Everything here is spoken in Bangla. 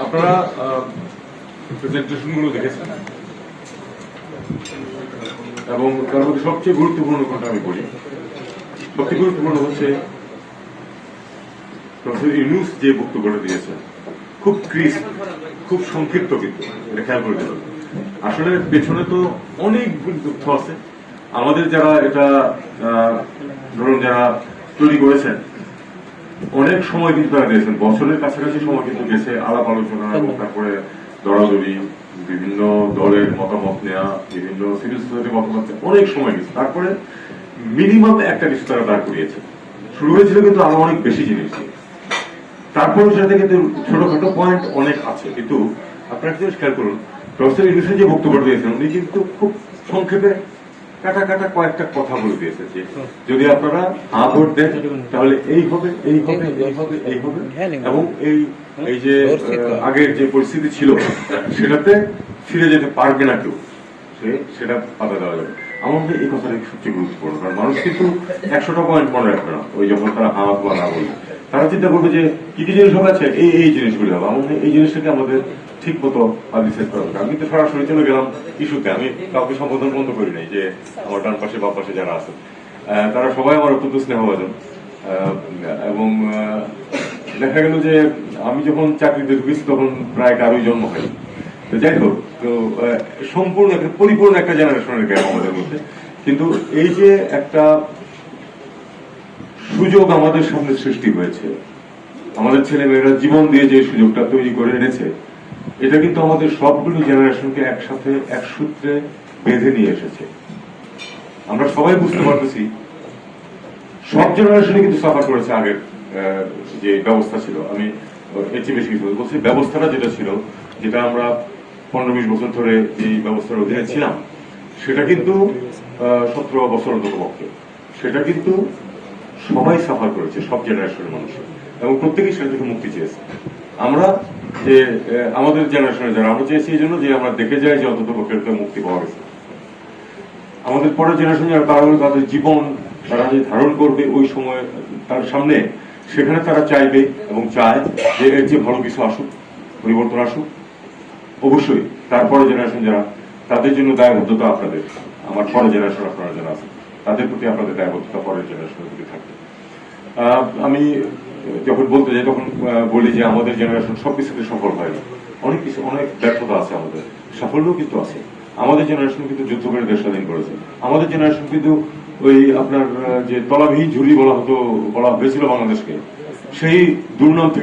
আপনারা প্রেজেন্টেশনগুলো দেখেছেন এবং তার মধ্যে সবচেয়ে গুরুত্বপূর্ণ কোনটা আমি বলি, সবচেয়ে গুরুত্বপূর্ণ হচ্ছে প্রফেসর ইউনূস যে বক্তব্যটা দিয়েছেন, খুব ক্রিস্প, খুব সংক্ষিপ্ত, কিন্তু এটা খেয়াল করে দেবেন। আসলে পেছনে তো অনেক তথ্য আছে। আমাদের যারা এটা ধরুন যারা তৈরি করেছেন অনেক সময় কিন্তু তারা দিয়েছেন, বছরের কাছাকাছি সময় কিন্তু গেছে আলাপ আলোচনা, তারপরে দরাদরি, বিভিন্ন দলের মতামত নেওয়া, বিভিন্ন সিভিল সোসাইটির মতামত নেওয়া, অনেক সময় গেছে। তারপরে মিনিমাম একটা কিছু তারা দাঁড় করিয়েছে। শুরু হয়েছিল কিন্তু আরো অনেক বেশি জিনিস দিয়ে। তারপরে সেটাতে কিন্তু ছোটখাটো পয়েন্ট অনেক আছে, কিন্তু আপনারা একটা জিনিস খেয়াল করুন, প্রফেসর ইউনূস যে বক্তব্য দিয়েছেন উনি কিন্তু খুব সংক্ষেপে কাটা কাটা কয়েকটা কথা বলে দিয়েছে যে যদি আপনারা ভোট দেন তাহলে এই হবে, এই হবে, এই হবে, এই হবে, এবং এই যে আগের যে পরিস্থিতি ছিল সেটাতে ফিরে যেতে পারবে না কেউ, সেটা পাতা দেওয়া যাবে। আমার মনে হয় এই কথাটা সবচেয়ে গুরুত্বপূর্ণ, কারণ মানুষ কিন্তু 100টা পয়েন্ট মনে রাখবে না ওই যখন তারা বা না বলবে। তারা চিন্তা করবে যে কি কি জিনিস হবে, আছে এই জিনিসগুলি হবে। আমার মনে হয় এই জিনিসটাকে আমাদের ঠিক মতো ডিসাইড করা হবে। আমি তো সরাসরি চলে গেলাম ইস্যুতে, আমি কাউকে সম্বোধন বন্ধ করি নাই যে আমার ডান পাশে বা পাশে যারা আছে তারা সবাই আমার অত্যন্ত স্নেহভাজন, এবং দেখা গেল যে আমি যখন চাকরিতে ঢুকেছি তখন প্রায় কারোই জন্ম হয়নি। তো যাই হোক, তো সম্পূর্ণ পরিপূর্ণ একটা জেনারেশনের গ্যাপ আমাদের মধ্যে। কিন্তু এই যে একটা সুযোগ আমাদের সামনে সৃষ্টি হয়েছে, আমাদের ছেলে মেয়েরা জীবন দিয়ে যে সুযোগটা তৈরি করে এনেছে, এটা কিন্তু আমাদের সবগুলো জেনারেশনকে একসাথে এক সূত্রে বেঁধে নিয়ে এসেছে। আমরা সবাই বুঝতে পারতেছি সব জেনারেশনে কিন্তু সাফার করেছে আগের যে ব্যবস্থা ছিল। আমি এর চেয়ে বেশি কিছু বলছি, ব্যবস্থাটা যেটা ছিল, যেটা আমরা 15-20 বছর ধরে যে ব্যবস্থার অধীনে ছিলাম, সেটা কিন্তু 17 বছর অন্তত পক্ষে সেটা কিন্তু সবাই সাফার করেছে, সব জেনারেশনের মানুষ, এবং প্রত্যেকেই সেটা থেকে মুক্তি চেয়েছে। আমরা যে আমাদের জেনারেশনে যারা আমরা চেয়েছি এই জন্য যে আমরা দেখে যাই যে অন্তত পক্ষে মুক্তি পাওয়া গেছে। আমাদের পরের জেনারেশন যারা তারা তাদের জীবন তারা যে ধারণ করবে ওই সময় তার সামনে, সেখানে তারা চাইবে এবং চায় যে এর যে ভালো কিছু আসুক, পরিবর্তন আসুক। অবশ্যই তারপরে জেনারেশন যারা, তাদের জন্য দায়বদ্ধতা আপনাদের, আমার পরের জেনারেশন আপনারা যারা আছে তাদের প্রতি আপনাদের দায়বদ্ধতা পরের জেনারেশনের প্রতি থাকবে। আমি যখন বলতে যাই তখন বলি যে আমাদের জেনারেশন সবকিছুতে সফল হয় না, অনেক কিছু, অনেক ব্যর্থতা আছে আমাদের, সাফল্যও কিন্তু আছে। আমাদের জেনারেশন কিন্তু যুদ্ধ করে দেশ স্বাধীন করেছে। আমাদের জেনারেশন কিন্তু ওই আপনার যে তলাবিহীন ঝুড়ি বলা হয়েছিল বাংলাদেশকে, সেই দুর্নাম থেকে